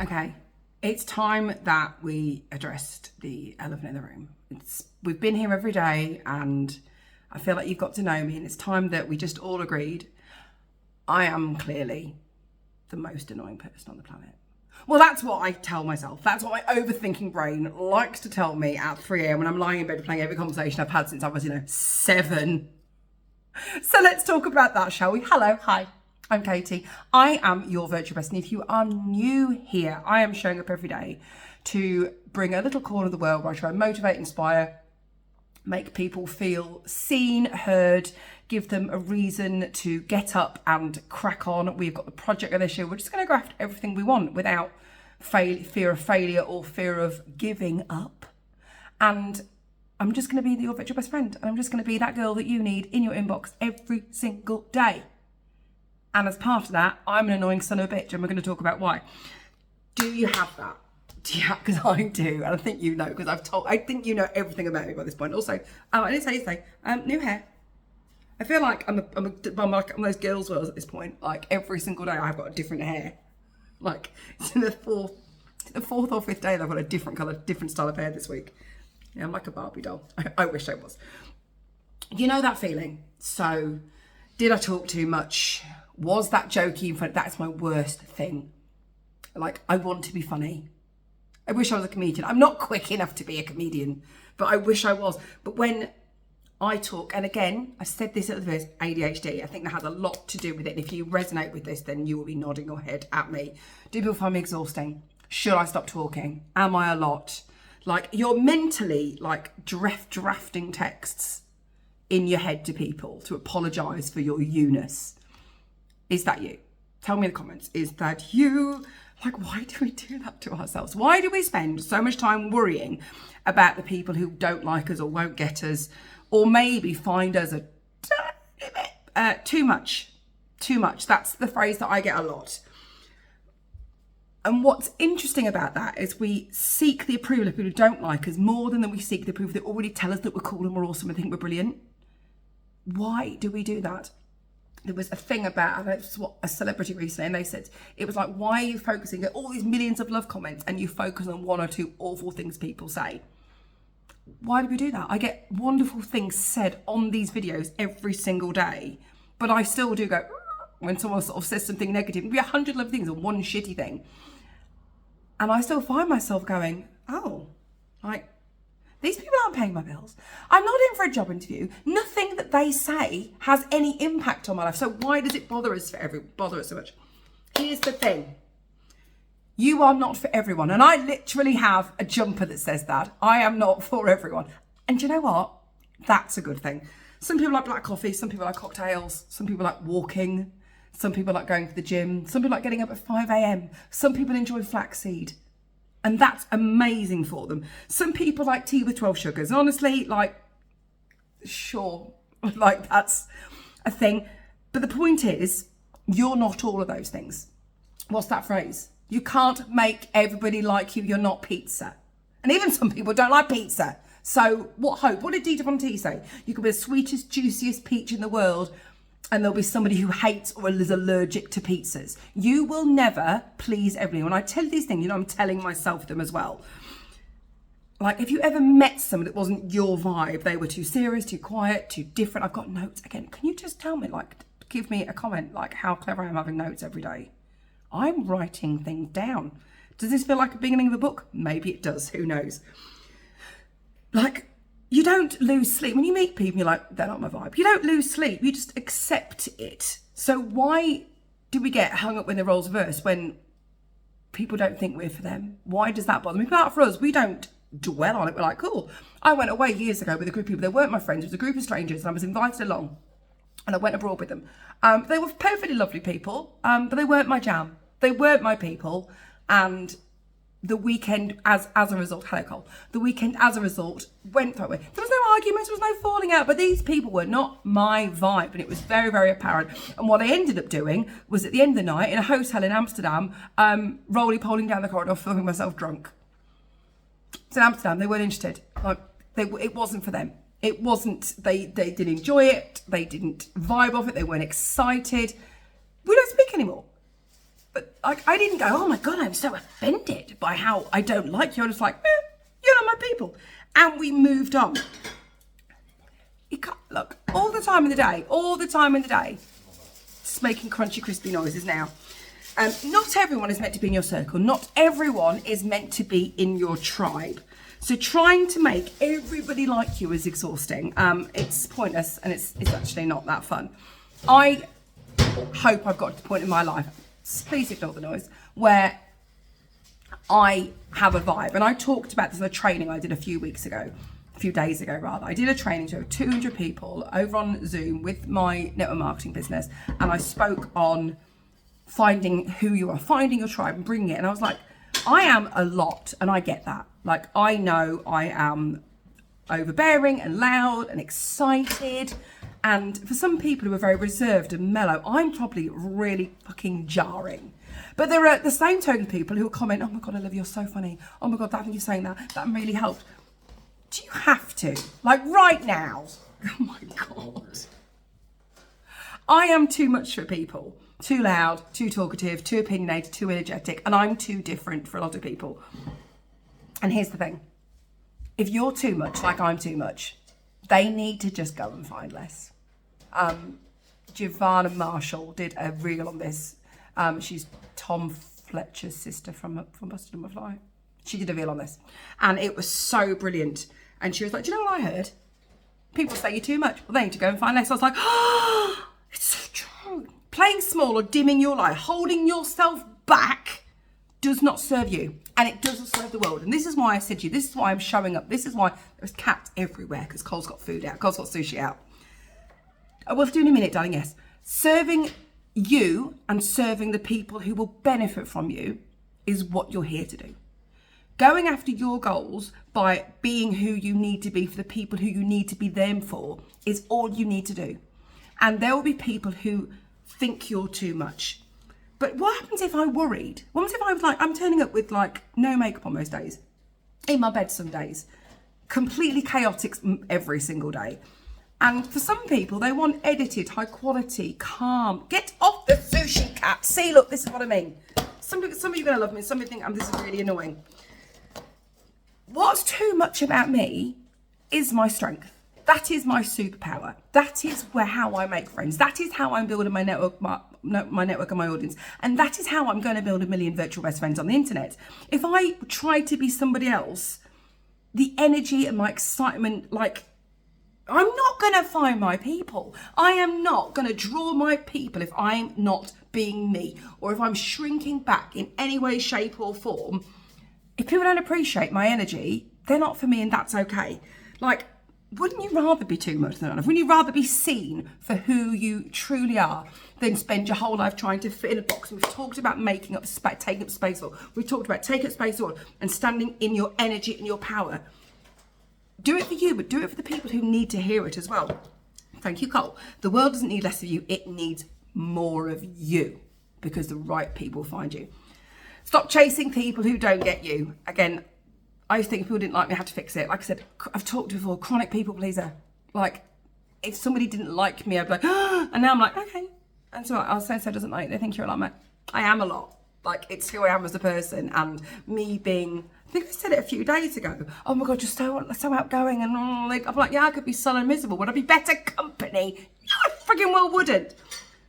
Okay, it's time that we addressed the elephant in the room. We've been here every day and I feel like you've got to know me, and it's time that we just all agreed I am clearly the most annoying person on the planet. Well, that's what I tell myself. That's what my overthinking brain likes to tell me at 3 a.m. when I'm lying in bed playing every conversation I've had since I was, 7. So let's talk about that, shall we? Hello, hi. I'm Katie. I am your virtual bestie. If you are new here, I am showing up every day to bring a little corner of the world where I try and motivate, inspire, make people feel seen, heard, give them a reason to get up and crack on. We've got the project of this year. We're just going to go after everything we want without fear of failure or fear of giving up. And I'm just going to be your virtual best friend. And I'm just going to be that girl that you need in your inbox every single day. And as part of that, I'm an annoying son of a bitch, and we're going to talk about why. Do you have that? Because I do, and I think you know, because I think you know everything about me by this point. Also, I didn't say, new hair. I feel like I'm like one of those girls' worlds at this point. Like every single day, I've got a different hair. Like it's in the fourth or fifth day that I've got a different colour, different style of hair this week. Yeah, I'm like a Barbie doll. I wish I was. You know that feeling? So, did I talk too much? Was that jokey in front? That's my worst thing. Like, I want to be funny. I wish I was a comedian. I'm not quick enough to be a comedian, but I wish I was. But when I talk, and again, I said this at the first, ADHD, I think that has a lot to do with it. And if you resonate with this, then you will be nodding your head at me. Do people find me exhausting? Should I stop talking? Am I a lot? Like, you're mentally, like, drafting texts in your head to people to apologise for your you-ness. Is that you? Tell me in the comments. Is that you? Like, why do we do that to ourselves? Why do we spend so much time worrying about the people who don't like us or won't get us, or maybe find us a tiny bit too much? Too much. That's the phrase that I get a lot. And what's interesting about that is we seek the approval of people who don't like us more than we seek the approval that already tell us that we're cool and we're awesome and think we're brilliant. Why do we do that? There was a thing about, I know a celebrity recently, and they said, it was like, why are you focusing on all these millions of love comments and you focus on one or two awful things people say? Why do we do that? I get wonderful things said on these videos every single day, but I still do go, when someone sort of says something negative, it'd be 100 lovely things and one shitty thing. And I still find myself going, oh, like, these people aren't paying my bills. I'm not in for a job interview. Nothing that they say has any impact on my life. So why does it bother us so much? Here's the thing. You are not for everyone. And I literally have a jumper that says that. I am not for everyone. And do you know what? That's a good thing. Some people like black coffee. Some people like cocktails. Some people like walking. Some people like going to the gym. Some people like getting up at 5 a.m. Some people enjoy flaxseed. And that's amazing for them. Some people like tea with 12 sugars. And honestly, like, sure, like that's a thing. But the point is, you're not all of those things. What's that phrase? You can't make everybody like you. You're not pizza. And even some people don't like pizza. So what hope? What did Dita Von T say? You could be the sweetest, juiciest peach in the world, and there'll be somebody who hates or is allergic to pizzas. You will never please everyone. When I tell you these things, I'm telling myself them as well. Like, if you ever met someone that wasn't your vibe, they were too serious, too quiet, too different. I've got notes. Again, can you just tell me, like, give me a comment, like, how clever I am having notes every day? I'm writing things down. Does this feel like a beginning of a book? Maybe it does. Who knows? Like, you don't lose sleep. When you meet people, you're like, they're not my vibe. You don't lose sleep. You just accept it. So why do we get hung up when the roles reverse when people don't think we're for them? Why does that bother me? But for us, we don't dwell on it. We're like, cool. I went away years ago with a group of people. They weren't my friends. It was a group of strangers, and I was invited along. And I went abroad with them. They were perfectly lovely people, but they weren't my jam. They weren't my people. And the weekend, as a result, hello Cole, the weekend as a result went that way. There was no arguments, there was no falling out, but these people were not my vibe, and it was very, very apparent. And what I ended up doing was at the end of the night in a hotel in Amsterdam, roly-poling down the corridor, filming myself drunk. It's in Amsterdam, they weren't interested. Like, it wasn't for them. It wasn't, they didn't enjoy it, they didn't vibe off it, they weren't excited. We don't speak anymore. But like, I didn't go, oh my God, I'm so offended by how I don't like you. I was like, you're not my people. And we moved on. You can't, look, all the time in the day, just making crunchy, crispy noises now. Not everyone is meant to be in your circle. Not everyone is meant to be in your tribe. So trying to make everybody like you is exhausting. It's pointless, and it's actually not that fun. I hope I've got to the point in my life, please ignore the noise, where I have a vibe. And I talked about this in a training I did a few days ago. I did a training to over 200 people over on Zoom with my network marketing business. And I spoke on finding who you are, finding your tribe and bringing it. And I was like, I am a lot, and I get that. Like, I know I am overbearing and loud and excited. And for some people who are very reserved and mellow, I'm probably really fucking jarring. But there are the same token people who will comment, oh my God, I love you, you're so funny. Oh my God, that thing you're saying that really helped. Do you have to? Like right now? Oh my God. I am too much for people. Too loud, too talkative, too opinionated, too energetic, and I'm too different for a lot of people. And here's the thing. If you're too much, like I'm too much, they need to just go and find less. Giovanna Marshall did a reel on this. She's Tom Fletcher's sister from Busted on My Fly. She did a reel on this. And it was so brilliant. And she was like, do you know what I heard? People say you're too much. Well, they need to go and find less. I was like, oh, it's so true. Playing small or dimming your light, holding yourself back does not serve you. And it doesn't serve the world. And this is why I said to you, this is why I'm showing up. This is why there's cats everywhere, because Cole's got food out. Cole's got sushi out. We'll do in a minute, darling, yes. Serving you and serving the people who will benefit from you is what you're here to do. Going after your goals by being who you need to be for the people who you need to be them for is all you need to do. And there will be people who think you're too much. But what happens if I worried? What happens if I was like, I'm turning up with like no makeup on most days, in my bed some days, completely chaotic every single day. And for some people, they want edited, high quality, calm. Get off the sushi, cat. See, look, this is what I mean. Some of you are going to love me. Some of you think this is really annoying. What's too much about me is my strength. That is my superpower. That is how I make friends. That is how I'm building my network, my network and my audience. And that is how I'm going to build 1 million virtual best friends on the internet. If I try to be somebody else, the energy and my excitement, like, I'm not going to find my people. I am not going to draw my people if I'm not being me, or if I'm shrinking back in any way, shape or form. If people don't appreciate my energy, they're not for me, and that's okay. Like, wouldn't you rather be too much than enough? Wouldn't you rather be seen for who you truly are than spend your whole life trying to fit in a box? And we've talked about taking up space, or we've talked about taking up space, or and standing in your energy and your power. Do it for you, but do it for the people who need to hear it as well. Thank you, Cole. The world doesn't need less of you. It needs more of you, because the right people find you. Stop chasing people who don't get you. Again, I used to think if people didn't like me, I had to fix it. Like I said, I've talked before, chronic people pleaser. Like, if somebody didn't like me, I'd be like, oh, and now I'm like, okay. And so I was saying, so doesn't like, they think you're a lot, mate. I am a lot. Like, it's who I am as a person, and me being, I think I said it a few days ago. Oh my God, you're so outgoing, and like, I'm like, yeah, I could be sullen and miserable. Would I be better company? No, I friggin' well wouldn't.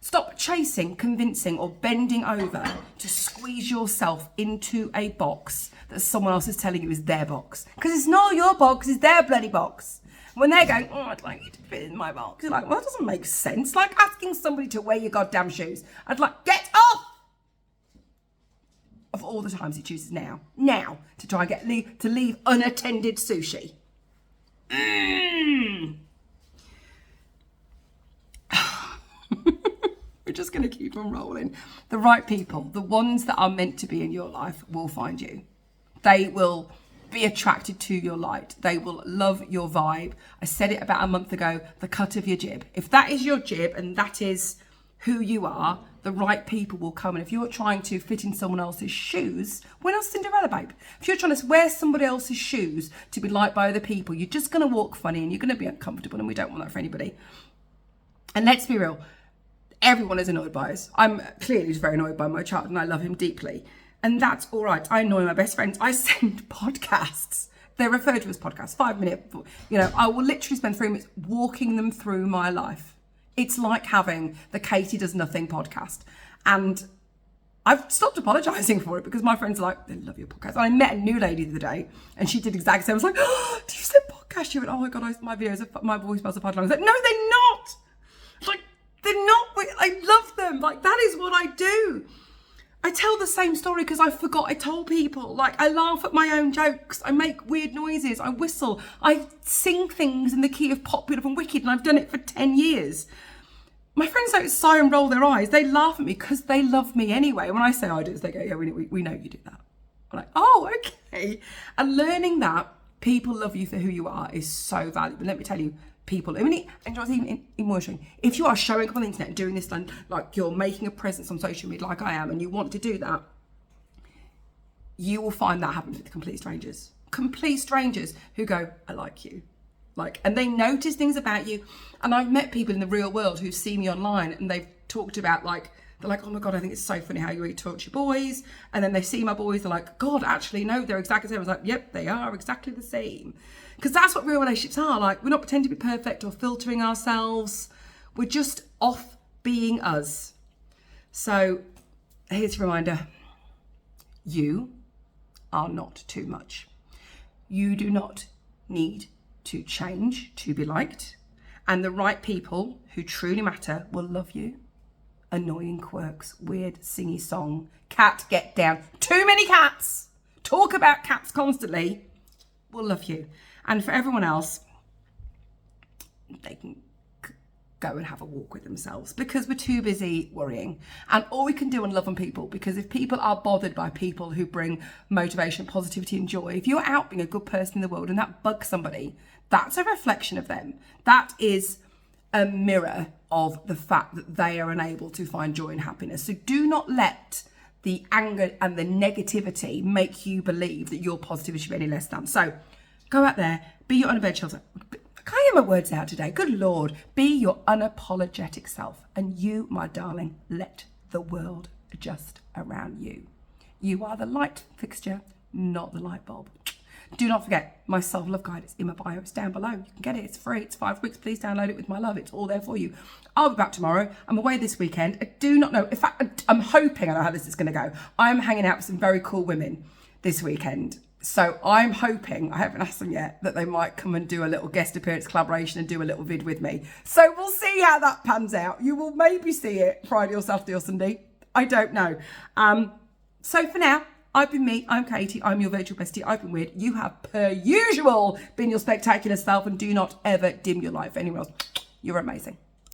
Stop chasing, convincing, or bending over to squeeze yourself into a box that someone else is telling you is their box. Because it's not your box, it's their bloody box. When they're going, oh, I'd like you to fit in my box. You're like, well, that doesn't make sense. Like asking somebody to wear your goddamn shoes. I'd like, get off! Of all the times he chooses now to try and to leave unattended sushi. We're just going to keep on rolling. The right people, the ones that are meant to be in your life, will find you. They will be attracted to your light. They will love your vibe. I said it about a month ago, the cut of your jib. If that is your jib and that is who you are, the right people will come. And if you're trying to fit in someone else's shoes, we're not Cinderella, babe. If you're trying to wear somebody else's shoes to be liked by other people, you're just going to walk funny and you're going to be uncomfortable, and we don't want that for anybody. And let's be real. Everyone is annoyed by us. I'm clearly just very annoyed by my child and I love him deeply. And that's all right. I annoy my best friends. I send podcasts. They're referred to as podcasts, 5 minute, I will literally spend 3 minutes walking them through my life. It's like having the Katie Does Nothing podcast. And I've stopped apologising for it because my friends are like, they love your podcast. And I met a new lady the other day and she did exactly the same. I was like, oh, do you say podcast? She went, oh my God, my videos, my voicemails are podcast. I was like, no, they're not. Like, they're not. I love them. Like, that is what I do. I tell the same story because I forgot I told people. Like, I laugh at my own jokes. I make weird noises. I whistle. I sing things in the key of Pop, Beautiful and Wicked, and I've done it for 10 years. My friends don't sigh and roll their eyes. They laugh at me because they love me anyway. When I say I do, they go, yeah, we know you do that. I'm like, oh, okay. And learning that people love you for who you are is so valuable. Let me tell you, people, even emotionally, if you are showing up on the internet and doing this, like you're making a presence on social media like I am, and you want to do that, you will find that happens with complete strangers who go, I like you. And they notice things about you. And I've met people in the real world who see me online and they've talked about they're like, oh my God, I think it's so funny how you talk to your boys. And then they see my boys, they're like, God, actually, no, they're exactly the same. I was like, yep, they are exactly the same. Because that's what real relationships are. Like, we're not pretending to be perfect or filtering ourselves. We're just off being us. So here's a reminder. You are not too much. You do not need to change to be liked. And the right people who truly matter will love you. Annoying quirks, weird singy song, cat get down, too many cats, talk about cats constantly, will love you. And for everyone else, they can go and have a walk with themselves because we're too busy worrying. And all we can do and love on people, because if people are bothered by people who bring motivation, positivity and joy, if you're out being a good person in the world and that bugs somebody, that's a reflection of them. That is a mirror of the fact that they are unable to find joy and happiness. So do not let the anger and the negativity make you believe that your positivity should be any less than. So go out there, be your unadventurous. I can't get my words out today. Good Lord. Be your unapologetic self. And you, my darling, let the world adjust around you. You are the light fixture, not the light bulb. Do not forget, my self-love guide is in my bio. It's down below. You can get it. It's free. It's 5 weeks. Please download it with my love. It's all there for you. I'll be back tomorrow. I'm away this weekend. I do not know. In fact, I'm hoping, I know how this is going to go. I'm hanging out with some very cool women this weekend. So I'm hoping, I haven't asked them yet, that they might come and do a little guest appearance collaboration and do a little vid with me. So we'll see how that pans out. You will maybe see it Friday or Saturday or Sunday. I don't know. So for now, I've been me, I'm Katie, I'm your virtual bestie, I've been weird. You have, per usual, been your spectacular self, and do not ever dim your light for anyone else. You're amazing.